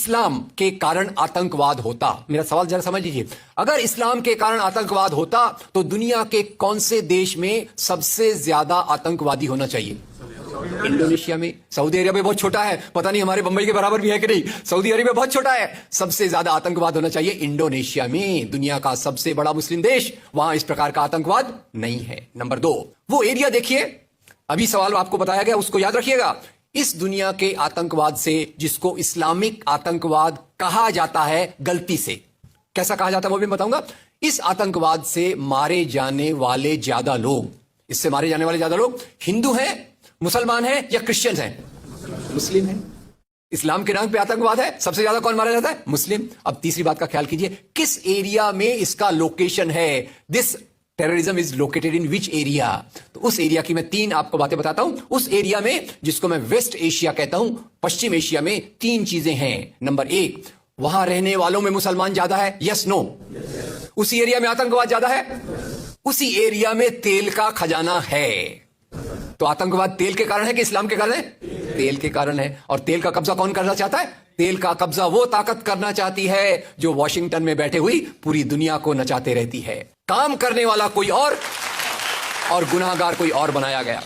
इस्लाम के कारण आतंकवाद होता, मेरा सवाल जरा समझ लीजिए, अगर इस्लाम के कारण आतंकवाद होता तो दुनिया के कौन से देश में सबसे ज्यादा आतंकवादी होना चाहिए? इंडोनेशिया में। सऊदी अरेबिया बहुत छोटा है, पता नहीं हमारे बंबई के बराबर भी है कि नहीं। सऊदी अरेबिया बहुत छोटा है, सबसे ज्यादा आतंकवाद होना चाहिए इंडोनेशिया में, दुनिया का सबसे बड़ा मुस्लिम देश, वहां इस प्रकार का आतंकवाद नहीं है। नंबर 2, वो एरिया देखिए, अभी सवाल आपको बताया गया उसको याद रखिएगा। इस दुनिया के आतंकवाद से, जिसको इस्लामिक आतंकवाद कहा जाता है गलती से, कैसा कहा जाता है वो भी बताऊंगा, इस आतंकवाद से मारे जाने वाले ज्यादा लोग, इससे मारे जाने वाले ज्यादा लोग हिंदू हैं, मुसलमान हैं या क्रिश्चियंस हैं? मुस्लिम हैं। इस्लाम के नाम पे आतंकवाद है, सबसे ज्यादा कौन मारा जाता है? मुस्लिम। अब तीसरी बात का ख्याल कीजिए, किस एरिया में इसका लोकेशन है? This terrorism is located in which area? तो उस एरिया की मैं 3 आपको बातें बताता हूं। उस एरिया में, जिसको मैं वेस्ट एशिया कहता हूं, पश्चिम एशिया में 3 चीजें हैं। नंबर 1, वहां रहने वालों में मुसलमान ज्यादा है, यस नो? उसी एरिया में आतंकवाद ज्यादा है, उसी एरिया में तेल का खजाना है। तो आतंकवाद तेल के कारण है कि इस्लाम के कारण है? तेल के कारण है। और तेल का कब्जा कौन करना चाहता है? तेल का कब्जा वो ताकत करना चाहती है जो वॉशिंगटन में बैठे हुई पूरी दुनिया को नचाते रहती है। काम करने वाला कोई और गुनाहगार कोई और बनाया गया।